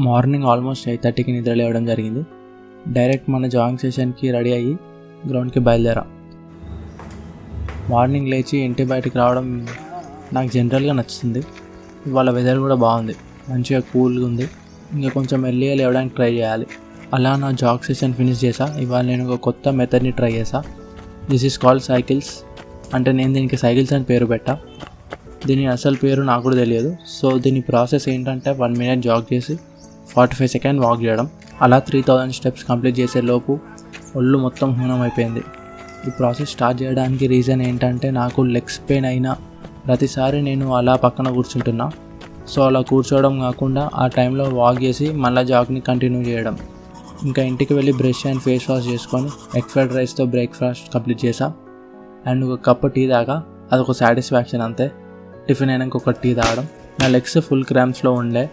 Morning almost 8:30కి నిద్ర లేవడం జరిగింది. డైరెక్ట్ మన జాగింగ్ సెషన్కి రెడీ అయ్యి గ్రౌండ్కి బయలుదేరా. మార్నింగ్ లేచి ఇంటి బయటికి రావడం నాకు జనరల్గా నచ్చుతుంది. ఇవాళ వెదర్ కూడా బాగుంది, మంచిగా కూల్గా ఉంది. ఇంకా కొంచెం ఎర్లీగా లేవడానికి ట్రై చేయాలి. అలా నా జాగ్ సెషన్ ఫినిష్ చేసా. ఇవాళ నేను ఒక కొత్త మెథడ్ని ట్రై చేసా. This is called cycles. అంటే నేను దీనికి సైకిల్స్ అని పేరు పెట్టా. దీని అసలు పేరు నాకు కూడా తెలియదు. సో దీని ప్రాసెస్ ఏంటంటే 1 minute జాగ్ చేసి 45 seconds వాక్ చేయడం. అలా 3000 steps కంప్లీట్ చేసే లోపు ఒళ్ళు మొత్తం హూనం అయిపోయింది. ఈ ప్రాసెస్ స్టార్ట్ చేయడానికి రీజన్ ఏంటంటే నాకు లెగ్స్ పెయిన్ అయినా ప్రతిసారి నేను అలా పక్కన కూర్చుంటున్నా. సో అలా కూర్చోవడం కాకుండా ఆ టైంలో వాక్ చేసి మళ్ళీ జాగ్ని కంటిన్యూ చేయడం. ఇంకా ఇంటికి వెళ్ళి బ్రష్ అండ్ ఫేస్ వాష్ చేసుకొని ఎగ్ ఫ్రైడ్ రైస్తో బ్రేక్ఫాస్ట్ కంప్లీట్ చేసా. అండ్ ఒక కప్పు టీ తాగా. అదొక సాటిస్ఫాక్షన్ అంతే. టిఫిన్ అయినాక ఒక టీ తాగడం. నా లెగ్స్ ఫుల్ క్రాంప్స్లో ఉండే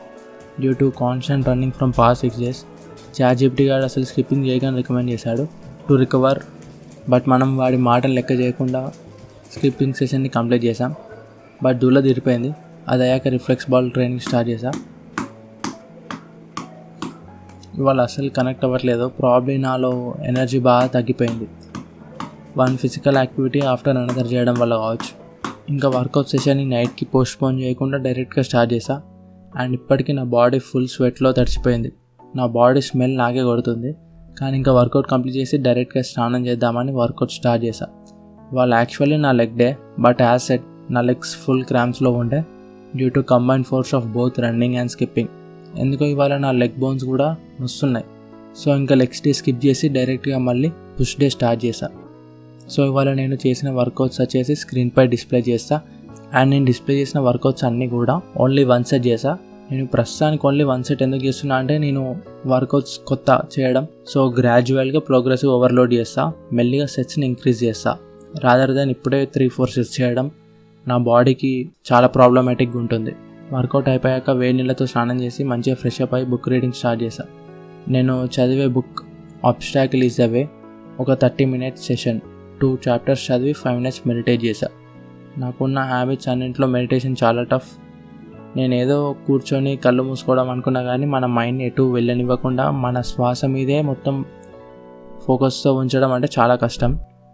due to constant running from past 6 days. ChatGPT గారు అసలు స్కిప్పింగ్ చేయగానే రికమెండ్ చేశాడు టు రికవర్. బట్ మనం వాడి మాటలు లెక్క చేయకుండా స్కిప్పింగ్ సెషన్ని కంప్లీట్ చేసాం. బట్ దూల తీరిపోయింది. అది అయ్యాక రిఫ్లెక్స్ బాల్ ట్రైనింగ్ స్టార్ట్ చేశా. ఇవాళ అసలు కనెక్ట్ అవ్వట్లేదు. ప్రాబ్లీ నాలో ఎనర్జీ బాగా తగ్గిపోయింది. One physical activity after another చేయడం వల్ల కావచ్చు. ఇంకా వర్కౌట్ సెషన్ని నైట్కి పోస్ట్పోన్ చేయకుండా డైరెక్ట్గా స్టార్ట్ చేశా. అండ్ ఇప్పటికీ నా బాడీ ఫుల్ స్వెట్లో తడిచిపోయింది. నా బాడీ స్మెల్ నాకే కొడుతుంది. కానీ ఇంకా వర్కౌట్ కంప్లీట్ చేసి డైరెక్ట్గా స్నానం చేద్దామని వర్కౌట్ స్టార్ట్ చేశా. ఇవాళ యాక్చువల్లీ నా leg day. But as set నా లెగ్స్ ఫుల్ క్రాంప్స్లో ఉండే due to combined force of both running and skipping. ఎందుకో ఇవాళ నా లెగ్ బోన్స్ కూడా వస్తున్నాయి. సో ఇంకా లెగ్స్ డే స్కిప్ చేసి డైరెక్ట్గా మళ్ళీ పుష్ డే స్టార్ట్ చేశా. సో ఇవాళ నేను చేసిన వర్కౌట్స్ వచ్చేసి స్క్రీన్పై డిస్ప్లే చేస్తా. అండ్ నేను డిస్ప్లే చేసిన వర్కౌట్స్ అన్నీ కూడా ఓన్లీ 1 set చేసా. నేను ప్రస్తుతానికి ఓన్లీ 1 set ఎందుకు చేస్తున్నా అంటే నేను వర్కౌట్స్ కొత్త చేయడం. సో గ్రాడ్యువల్గా ప్రోగ్రెసివ్ ఓవర్లోడ్ చేస్తా. మెల్లిగా సెట్స్ని ఇంక్రీజ్ చేస్తా. రాదర్ దెన్ ఇప్పుడే 3-4 sets చేయడం నా బాడీకి చాలా ప్రాబ్లమాటిక్గా ఉంటుంది. వర్కౌట్ అయిపోయాక వేడి నీళ్ళతో స్నానం చేసి మంచిగా ఫ్రెష్ అప్ అయ్యి బుక్ రీడింగ్ స్టార్ట్ చేశా. నేను చదివే బుక్ ఆబ్స్టాకిల్ ఈజ్ ద వే. ఒక 30 minutes సెషన్, 2 chapters చదివి 5 minutes మెడిటేట్ చేశా. నాకున్న హ్యాబిట్స్ అన్నింటిలో మెడిటేషన్ చాలా టఫ్. నేనేదో కూర్చొని కళ్ళు మూసుకోవడం అనుకున్నా కానీ మన మైండ్ని ఎటు వెళ్ళనివ్వకుండా మన శ్వాస మీదే మొత్తం ఫోకస్తో ఉంచడం అంటే చాలా కష్టం.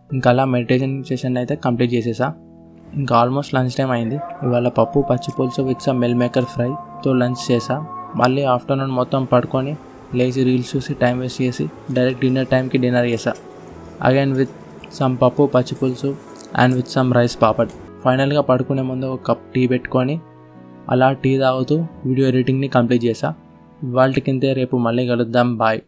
ఇంకా అలా మెడిటేషన్ సెషన్ అయితే కంప్లీట్ చేసేసా. ఇంకా ఆల్మోస్ట్ లంచ్ టైం అయింది. ఇవాళ పప్పు పచ్చిపులుసు విత్ సమ్ మిల్ మేకర్ ఫ్రైతో లంచ్ చేసా. మళ్ళీ ఆఫ్టర్నూన్ మొత్తం పడుకొని లేచి రీల్స్ చూసి టైం వేస్ట్ చేసి డైరెక్ట్ డిన్నర్ టైంకి డిన్నర్ చేసా. అగైన్ విత్ సమ్ పప్పు పచ్చిపులుసు and with some rice papad. ఫైనల్గా పడుకునే ముందు ఒక కప్ టీ పెట్టుకొని అలా టీ తాగుతూ వీడియో ఎడిటింగ్ని కంప్లీట్ చేసా. ఇవాళకింతే, రేపు మళ్ళీ కలుద్దాం. బాయ్.